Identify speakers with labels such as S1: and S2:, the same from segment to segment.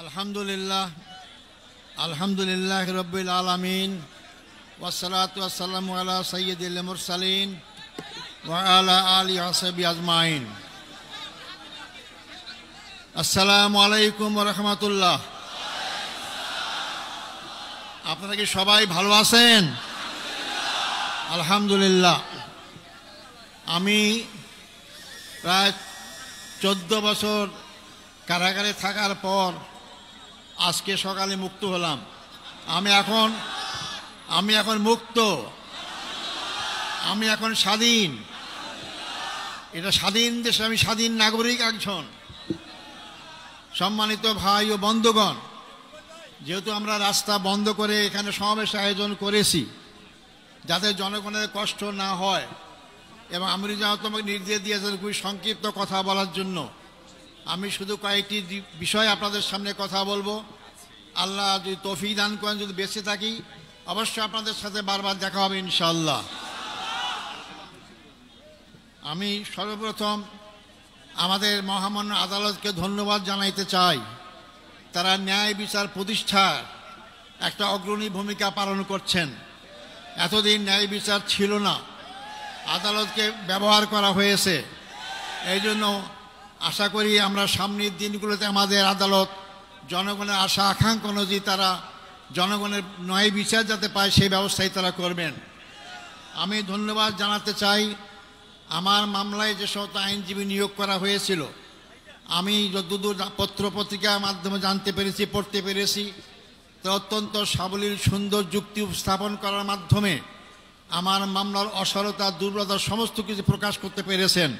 S1: আলহামদুলিল্লাহ রাব্বিল আলামিন ওয়াসসালাতু ওয়াসসালামু আলা সাইয়্যিদিল মুরসালিন ওয়া আলা আলিহি ওয়া সাহবিহি আজমাইন। আসসালামু আলাইকুম ওয়া রাহমাতুল্লাহ। আপনারা কি সবাই ভালো আছেন? আলহামদুলিল্লাহ। আমি প্রায় 14 বছর কারাগারে থাকার পর আজকে সকালে মুক্ত হলাম। আমি এখন মুক্ত, আমি এখন স্বাধীন। এটা স্বাধীন দেশে আমি স্বাধীন নাগরিক একজন। সম্মানিত ভাই ও বন্ধুগণ, যেহেতু আমরা রাস্তা বন্ধ করে এখানে সমাবেশ আয়োজন করেছি যাতে জনগণের কষ্ট না হয়, এবং আমি যেন তোমাকে নির্দেশ দিয়েছেন খুবই সংক্ষিপ্ত কথা বলার জন্য, আমি শুধু কয়েকটি বিষয় আপনাদের সামনে কথা বলবো। আল্লাহ যদি তৌফিক দান করেন, যদি বেঁচে থাকি অবশ্যই আপনাদের সাথে বারবার দেখা হবে ইনশাআল্লাহ। আমি সর্বপ্রথম আমাদের মহামান্য আদালতকে ধন্যবাদ জানাইতে চাই। তারা ন্যায় বিচার প্রতিষ্ঠার একটা অগ্রণী ভূমিকা পালন করছেন। এতদিন ন্যায় বিচার ছিল না, আদালতকে ব্যবহার করা হয়েছে। এই জন্য আশা করি আমরা সামনের দিনগুলোতে আমাদের আদালত জনগণের আশা আকাঙ্ক্ষা অনুযায়ী তারা জনগণের ন্যায় বিচার যাতে পায় সেই ব্যবস্থাই তারা করবেন। আমি ধন্যবাদ জানাতে চাই আমার মামলায় যে সমস্ত আইনজীবী নিয়োগ করা হয়েছিল, আমি যতদূর পত্র পত্রিকার মাধ্যমে জানতে পেরেছি, পড়তে পেরেছি, তো অত্যন্ত সাবলীল সুন্দর যুক্তি উপস্থাপন করার মাধ্যমে আমার মামলার অসারতা, দুর্বলতা সমস্ত কিছু প্রকাশ করতে পেরেছেন।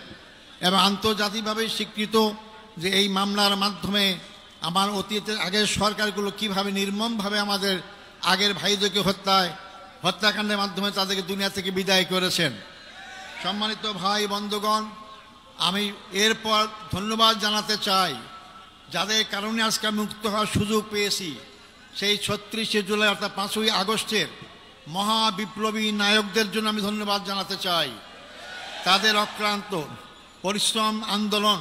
S1: এবং আন্তর্জাতিকভাবে স্বীকৃত যে এই মামলার মাধ্যমে আমার অতীতের আগের সরকারগুলো কীভাবে নির্মমভাবে আমাদের আগের ভাইদেরকে হত্যাকাণ্ডের মাধ্যমে তাদেরকে দুনিয়া থেকে বিদায় করেছেন। সম্মানিত ভাই বন্ধুগণ, আমি এরপর ধন্যবাদ জানাতে চাই যাদের কারণে আজকে মুক্ত হওয়ার সুযোগ পেয়েছি। সেই 36শে জুলাই অর্থাৎ 5ই আগস্টের মহা বিপ্লবী নায়কদের জন্য আমি ধন্যবাদ জানাতে চাই। তাদের অক্লান্ত পরিশ্রম, আন্দোলন,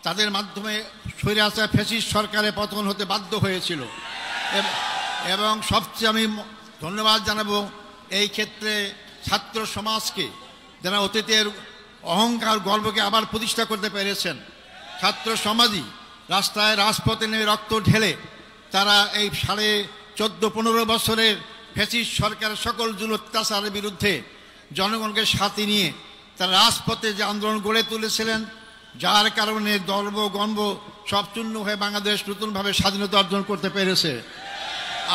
S1: তাদের মাধ্যমে স্বৈরাচার ফ্যাসিস্ট সরকারের পতন হতে বাধ্য হয়েছিল। এবং সবচেয়ে আমি ধন্যবাদ জানাবো এই ক্ষেত্রে ছাত্র সমাজকে, যারা অতীতের অহংকার গর্বকে আবার প্রতিষ্ঠা করতে পেরেছেন। ছাত্র সমাজই রাস্তায় রাজপথে নেমে রক্ত ঢেলে তারা এই 14.5 বছরের ফ্যাসিস্ট সরকারের সকল জুলুম অত্যাচারের বিরুদ্ধে জনগণকে সাথে নিয়ে তারা রাজপথে যে আন্দোলন গড়ে তুলেছিলেন, যার কারণে গর্ব গর্ব সব চূর্ণ হয়ে বাংলাদেশ নতুনভাবে স্বাধীনতা অর্জন করতে পেরেছে।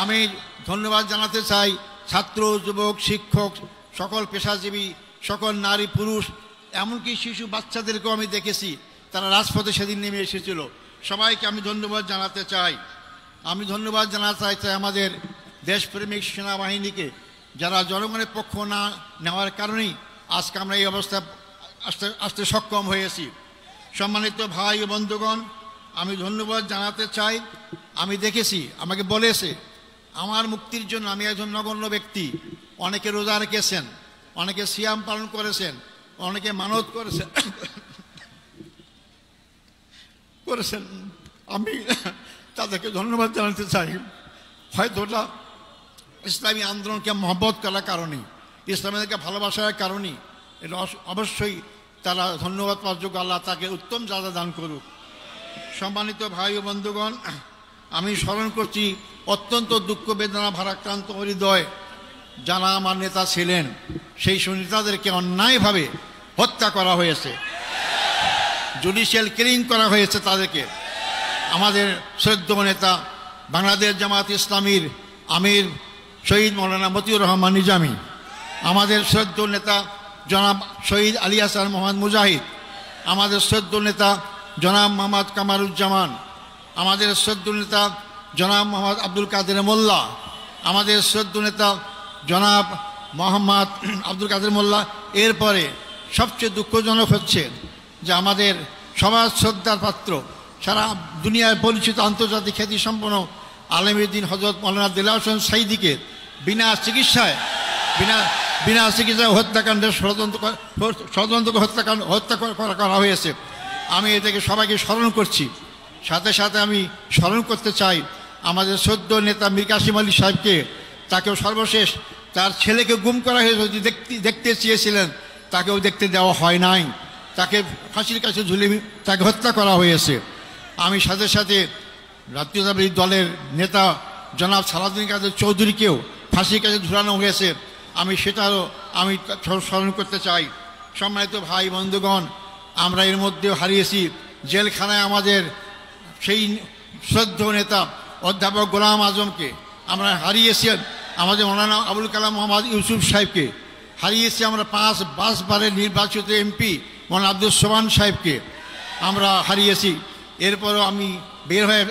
S1: আমি ধন্যবাদ জানাতে চাই ছাত্র, যুবক, শিক্ষক, সকল পেশাজীবী, সকল নারী পুরুষ, এমনকি শিশু বাচ্চাদেরকেও আমি দেখেছি তারা রাজপথে সেদিন নেমে এসেছিল। সবাইকে আমি ধন্যবাদ জানাতে চাই। আমি ধন্যবাদ জানাতে চাই আমাদের দেশপ্রেমিক সেনাবাহিনীকে, যারা জনগণের পক্ষ না নেওয়ার কারণেই আজকে আমরা এই অবস্থা আসতে সক্ষম হয়েছি। সম্মানিত ভাই ও বন্ধুগণ, আমি ধন্যবাদ জানাতে চাই। আমি দেখেছি, আমাকে বলেছে আমার মুক্তির জন্য আমি একজন নগণ্য ব্যক্তি। অনেকে রোজা রেখেছেন, অনেকে সিয়াম পালন করেছেন, অনেকে মানত করেছেন। আমি তাদেরকে ধন্যবাদ জানাতে চাই। হয়তো ওটা ইসলামী আন্দোলনকে মহব্বত করার কারণেই, ইসলামীকে ভালোবাসার কারণেই, এটা অবশ্যই তারা ধন্যবাদ পাওয়ার যোগ্য। আল্লাহ তাকে উত্তম যাজা দান করুক। সম্মানিত ভাই ও বন্ধুগণ, আমি স্মরণ করছি অত্যন্ত দুঃখ বেদনা ভারাক্রান্ত হৃদয় যারা আমার নেতা ছিলেন, সেই নেতাদেরকে অন্যায়ভাবে হত্যা করা হয়েছে, জুডিশিয়াল কিলিং করা হয়েছে তাদেরকে। আমাদের শ্রদ্ধেয় নেতা বাংলাদেশ জামাত ইসলামীর আমির শহীদ মৌলানা মতিউর রহমান নিজামী, আমাদের শ্রদ্ধেয় নেতা জনাব শহীদ আলী হাসান মোহাম্মদ মুজাহিদ, আমাদের শ্রদ্ধেয় নেতা জনাব মোহাম্মদ কামারুজ্জামান, আমাদের শ্রদ্ধেয় নেতা জনাব মোহাম্মদ আব্দুল কাদের মোল্লা, আমাদের শ্রদ্ধেয় নেতা জনাব মোহাম্মদ আব্দুল কাদের মোল্লা। এরপরে সবচেয়ে দুঃখজনক হচ্ছে যে আমাদের সবার শ্রদ্ধার পাত্র, সারা দুনিয়ায় পরিচিত আন্তর্জাতিক খ্যাতিসম্পন্ন আলেমুদ্দিন হযরত মৌলানা দেলাওয়ার হোসেন সাঈদীকে বিনা চিকিৎসায় হত্যাকাণ্ডের ষড়যন্ত্র হত্যা করা হয়েছে। আমি এটাকে সবাইকে স্মরণ করছি। সাথে সাথে আমি স্মরণ করতে চাই আমাদের সদ্য নেতা মীর কাসেম আলী সাহেবকে। তাকেও সর্বশেষ তার ছেলেকে গুম করা হয়েছে, দেখতে চেয়েছিলেন, তাকেও দেখতে দেওয়া হয় নাই, তাকে ফাঁসির কাছে ঝুলে তাকে হত্যা করা হয়েছে। আমি সাথে সাথে জাতীয়তাবাদী দলের নেতা জনাব সালাউদ্দিন কাদের চৌধুরীকেও ফাঁসির কাছে ঝুলানো হয়েছে, আমি সেটাও আমি স্মরণ করতে চাই। সম্মানিত ভাই বন্ধুগণ, আমরা এর মধ্যেও হারিয়েছি জেলখানায় আমাদের সেই শ্রদ্ধেয় নেতা অধ্যাপক গোলাম আজমকে, আমরা হারিয়েছি আমাদের মৌলানা আবুল কালাম মোহাম্মদ ইউসুফ সাহেবকে, হারিয়েছি আমরা 5 বারের নির্বাচিত এমপি মৌলানা আব্দুল সোবহান সাহেবকে আমরা হারিয়েছি। এরপরও আমি বের হয়ে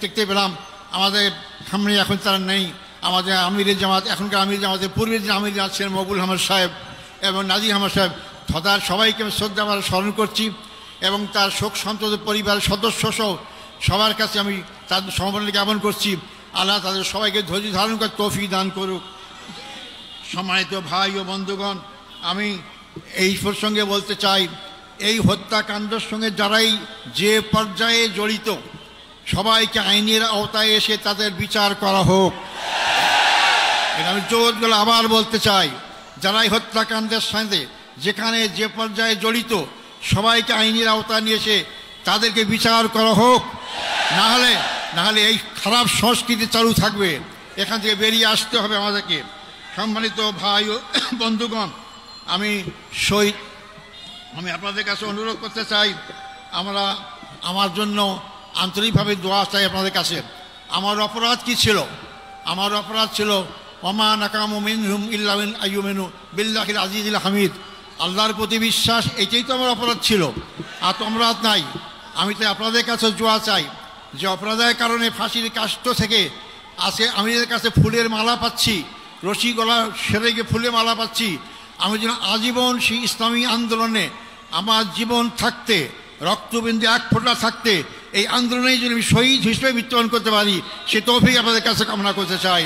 S1: দেখতে পেলাম আমাদের সামনে এখন তারা নেই। আমাদের আমিরের জামাত, এখনকার আমির জামাতের পূর্বের যে আমির জামাত ছিলেন মকবুল আহমদ সাহেব এবং নাজির আহমদ সাহেব, তার সবাইকে আমি শ্রদ্ধা আমরা স্মরণ করছি এবং তার শোক সন্তপ্ত পরিবারের সদস্য সহ সবার কাছে আমি তাদের সমবেদনা জ্ঞাপন করছি। আল্লাহ তাদের সবাইকে ধৈর্য ধারণ করে তৌফিক দান করুক। সম্মানিত ভাই ও বন্ধুগণ, আমি এই প্রসঙ্গে বলতে চাই, এই হত্যাকাণ্ডের সঙ্গে যারাই যে পর্যায়ে জড়িত সবাইকে আইনের আওতায় এসে তাদের বিচার করা হোক। এটা আমি জোর করে আবার বলতে চাই, যারাই হত্যাকাণ্ডের সাথে যেখানে যে পর্যায়ে জড়িত সবাইকে আইনের আওতায় নিয়ে এসে তাদেরকে বিচার করা হোক। না হলে এই খারাপ সংস্কৃতি চালু থাকবে, এখান থেকে বেরিয়ে আসতে হবে আমাদেরকে। সম্মানিত ভাই ও বন্ধুগণ, আমি আপনাদের কাছে অনুরোধ করতে চাই, আমার জন্য আন্তরিকভাবে দোয়া চাই আপনাদের কাছে। আমার অপরাধ কি ছিল? আমার অপরাধ ছিল ওমা নাকামু মিনহুম ইল্লা আন ইউমিনু বিল্লাহিল আজিজিল হামিদ, আল্লাহর প্রতি বিশ্বাস, এটাই তো আমার অপরাধ ছিল, আর তো অপরাধ নাই। আমি তো আপনাদের কাছে দোয়া চাই যে অপরাধের কারণে ফাঁসির কাষ্ট থেকে আজকে আমি এদের কাছে ফুলের মালা পাচ্ছি, রশি গলা সেরে গিয়ে ফুলের মালা পাচ্ছি। আমি যেন আজীবন সেই ইসলামী আন্দোলনে আমার জীবন থাকতে, রক্তবিন্দু এক ফোঁটা থাকতে এই আন্দোলনেই যেন আমি শহীদ হিসেবে মৃত্যুবরণ করতে পারি, সে তৌফিক আপনাদের কাছে কামনা করতে চাই।